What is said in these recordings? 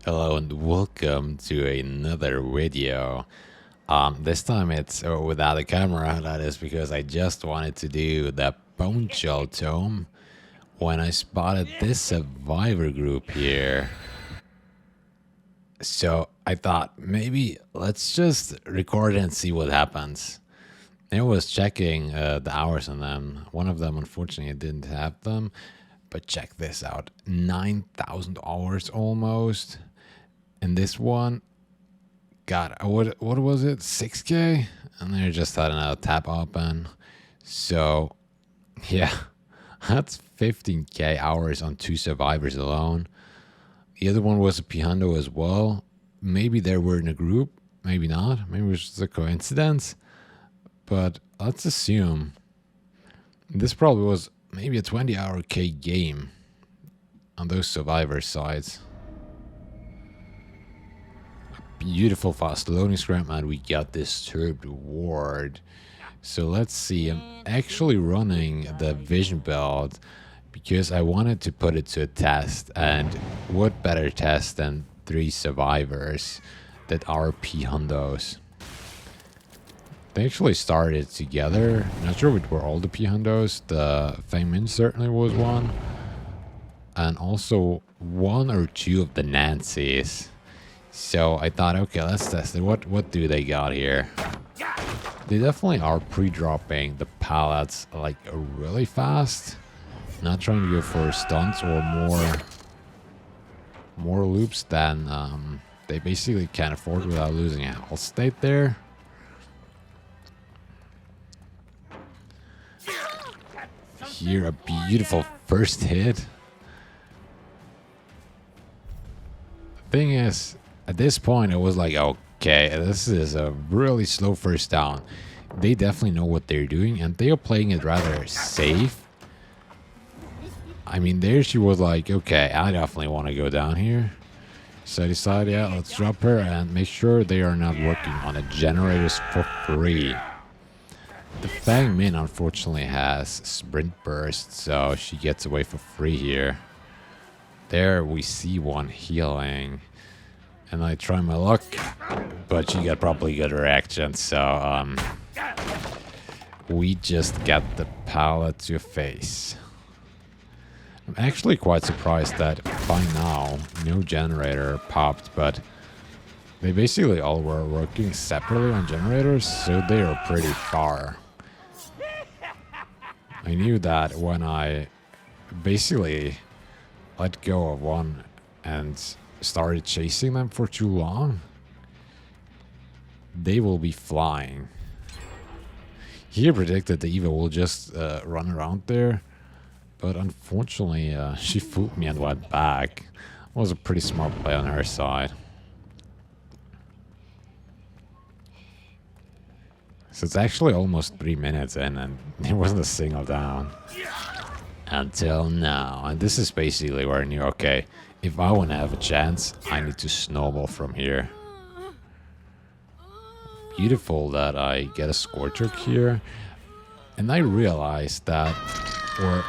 Hello and welcome to another video. This time it's without a camera. That is because I just wanted to do the bone shell tome when I spotted this survivor group here. So I thought maybe let's just record and see what happens. I was checking the hours on them. One of them, unfortunately, didn't have them. But check this out, 9,000 hours almost. And this one got, what was it, 6K? And they're just had another tab open. So, yeah, that's 15K hours on 2 survivors alone. The other one was a Pihundo as well. Maybe they were in a group, maybe not. Maybe it was just a coincidence. But let's assume this probably was maybe a 20-hour K game on those survivor sides. Beautiful fast loading screen, and we got disturbed ward. So let's see, I'm actually running the vision build because I wanted to put it to a test, and what better test than 3 survivors that are P-Hundos. They actually started together. Not sure which were all the P-Hundos. The Fang Min certainly was one, and also 1 or 2 of the Nancys. So I thought, okay, let's test it. What do they got here? They definitely are pre-dropping the pallets like really fast. Not trying to go for stunts or more loops than they basically can afford without losing a health state there. Here, a beautiful first hit. The thing is, at this point, it was like, okay, this is a really slow first down. They definitely know what they're doing, and they are playing it rather safe. I mean, there she was like, okay, I definitely want to go down here. So I decided, yeah, let's drop her and make sure they are not working on the generators for free. The Fang Min, unfortunately, has sprint burst, so she gets away for free here. There we see one healing. And I try my luck, but she got probably good reaction, so we just got the pallet to face. I'm actually quite surprised that by now no generator popped, but they basically all were working separately on generators, so they are pretty far. I knew that when I basically let go of one and started chasing them for too long, they will be flying. He predicted the Eva will just run around there, but unfortunately she fooled me and went back. It was a pretty smart play on her side. So it's actually almost 3 minutes in and there wasn't a single down until now. And this is basically where I knew, okay, if I want to have a chance, I need to snowball from here. Beautiful that I get a Scorchoke here. And I realized that, or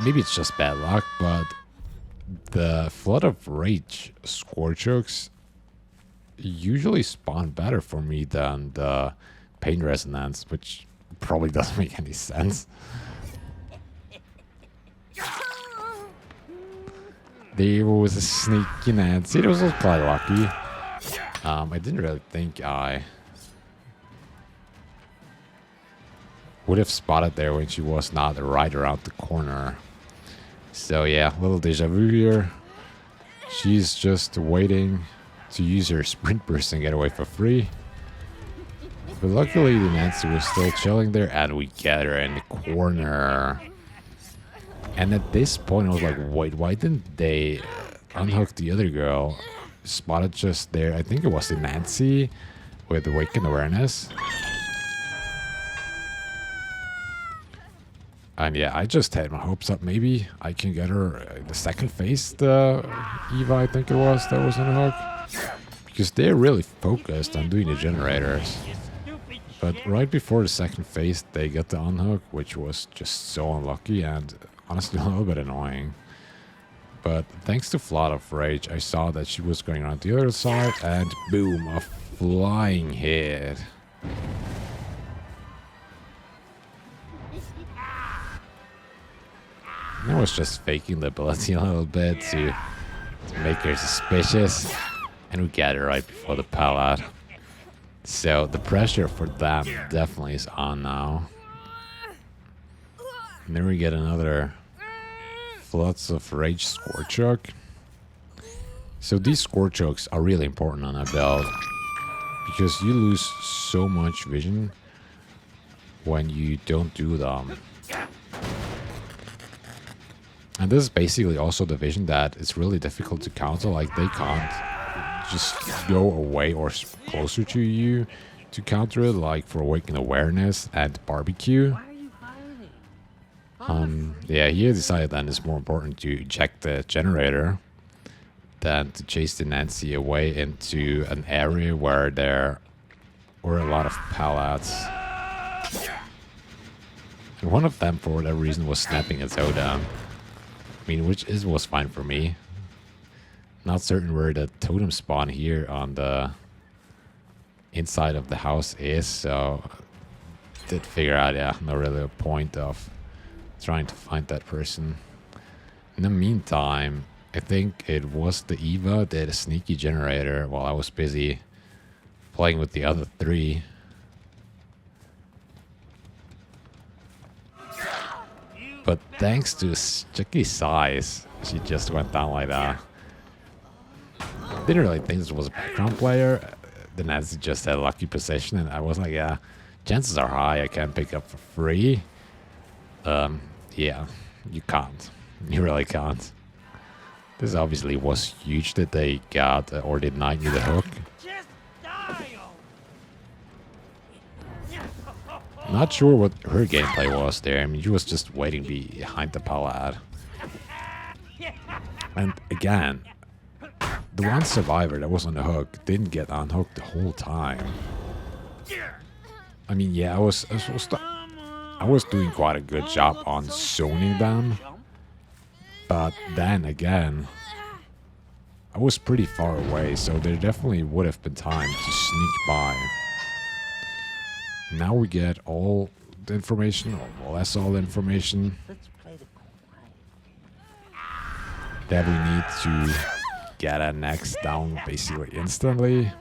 maybe it's just bad luck, but the Flood of Rage Scorchokes usually spawn better for me than the Pain Resonance, which probably doesn't make any sense. There was a sneaky Nancy. It was quite lucky. I didn't really think I would have spotted there when she was not right around the corner. So yeah, little deja vu here. She's just waiting to use her sprint burst and get away for free. But luckily the Nancy was still chilling there and we get her in the corner. And at this point, I was like, wait, why didn't they unhook the other girl? Spotted just there. I think it was the Nancy with Awakened Awareness. And yeah, I just had my hopes up. Maybe I can get her in the second phase, the Eva, I think it was, that was unhooked. Because they're really focused on doing the generators. But right before the second phase, they got the unhook, which was just so unlucky and honestly a little bit annoying. But thanks to Flood of Rage, I saw that she was going around the other side, and boom, a flying hit. I was just faking the ability a little bit to make her suspicious, and we get her right before the pallet. So the pressure for them definitely is on now. And then we get another Floods of Rage Scorchok. So these Scorchoks are really important on a build because you lose so much vision when you don't do them. And this is basically also the vision that it's really difficult to counter. Like, they can't just go away or closer to you to counter it, like for Awakened Awareness and Barbecue. Yeah, he decided then it's more important to eject the generator than to chase the Nancy away into an area where there were a lot of pallets. And one of them, for whatever reason, was snapping a totem. I mean, which was fine for me. Not certain where the totem spawn here on the inside of the house is, so did figure out, yeah, no really a point of trying to find that person. In the meantime, I think it was the Eva did a sneaky generator while I was busy playing with the other three. But thanks to Chucky's size, she just went down like that. Didn't really think this was a background player. The Nancy just had a lucky position, and I was like, yeah, chances are high I can pick up for free. Yeah, you can't. You really can't. This obviously was huge that they got or denied me the hook. Not sure what her gameplay was there. I mean, she was just waiting behind the pallet. And again, the one survivor that was on the hook didn't get unhooked the whole time. I mean, yeah, I was doing quite a good job on zoning them. But then again, I was pretty far away, so there definitely would have been time to sneak by. Now we get all the information, or less all the information, that we need to get a next down basically instantly.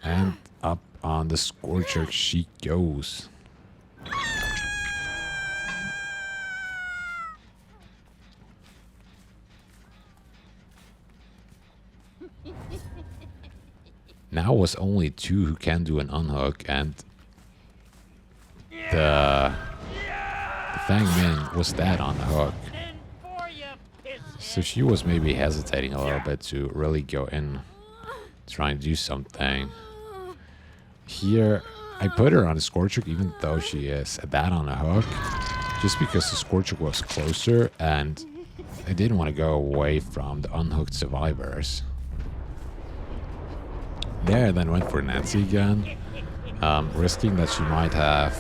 And up on the Scorcher she goes. Now it was only two who can do an unhook, and the Fang Min was dead on the hook. So she was maybe hesitating a little bit to really go in, try and do something. Here, I put her on a Scorcher even though she is dead on a hook, just because the Scorcher was closer and I didn't want to go away from the unhooked survivors. There, I then went for Nancy again, risking that she might have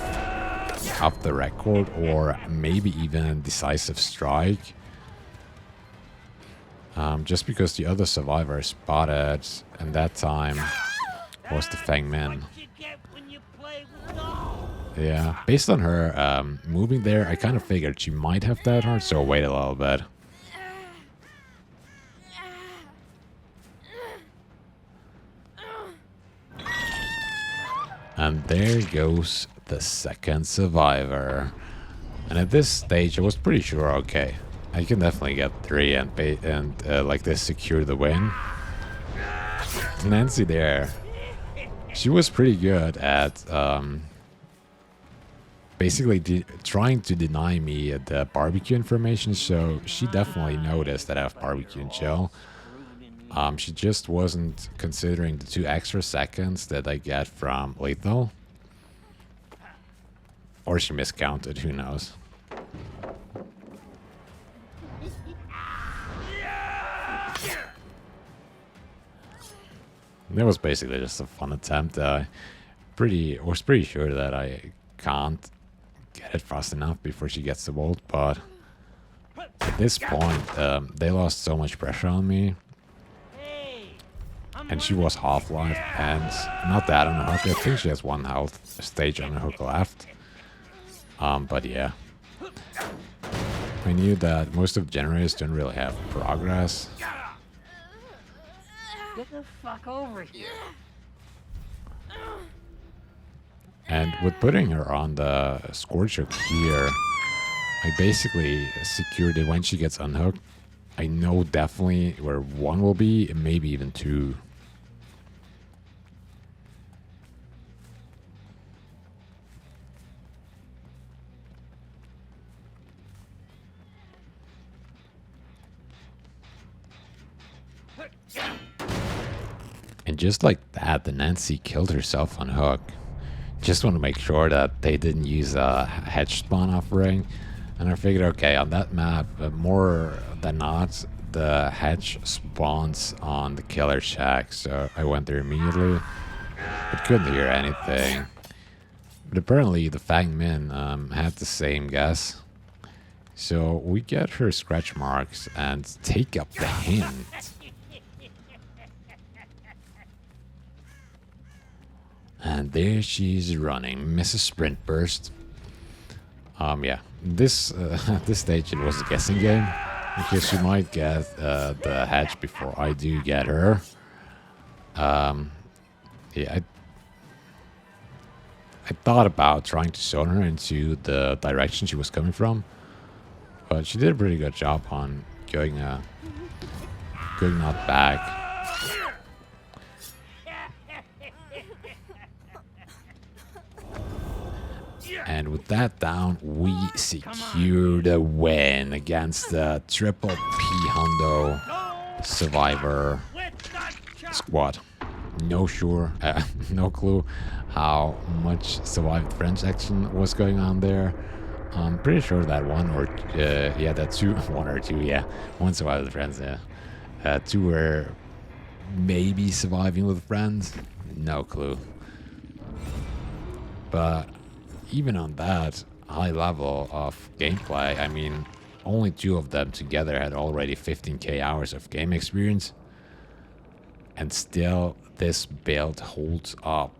up the record or maybe even a decisive strike. Just because the other survivor spotted, and that time was the Fang Min. Yeah, based on her moving there, I kind of figured she might have that hard, so wait a little bit. And there goes the second survivor. And at this stage, I was pretty sure, okay, I can definitely get 3 and like this secure the win. Nancy there, she was pretty good at basically trying to deny me the barbecue information, so she definitely noticed that I have barbecue and chill. She just wasn't considering the 2 extra seconds that I get from lethal. Or she miscounted, who knows. That was basically just a fun attempt. Was pretty sure that I can't get it fast enough before she gets the bolt, but at this point, they lost so much pressure on me. And she was half-life, and not that on the hook. I think she has one health stage on the hook left. But yeah. I knew that most of the generators don't really have progress. Get the fuck over here. And with putting her on the Scorch hook here, I basically secured it when she gets unhooked. I know definitely where one will be, and maybe even two. And just like that, the Nancy killed herself on hook. Just want to make sure that they didn't use a hedge spawn offering. And I figured, okay, on that map, more than not, the hedge spawns on the killer shack. So I went there immediately, but couldn't hear anything. But apparently the Fang Min had the same guess. So we get her scratch marks and take up the hint. And there she's running, Mrs. Sprint Burst. Yeah, this this stage it was a guessing game because she might get the hedge before I do get her. Yeah, I thought about trying to zone her into the direction she was coming from, but she did a pretty good job on going not back. And with that down, we secure the win against the Triple P Hundo Survivor squad. No clue how much survived French action was going on there. I'm pretty sure that one or one survived with friends. Yeah, two were maybe surviving with friends. No clue. But even on that high level of gameplay, I mean, only two of them together had already 15k hours of game experience. And still, this build holds up.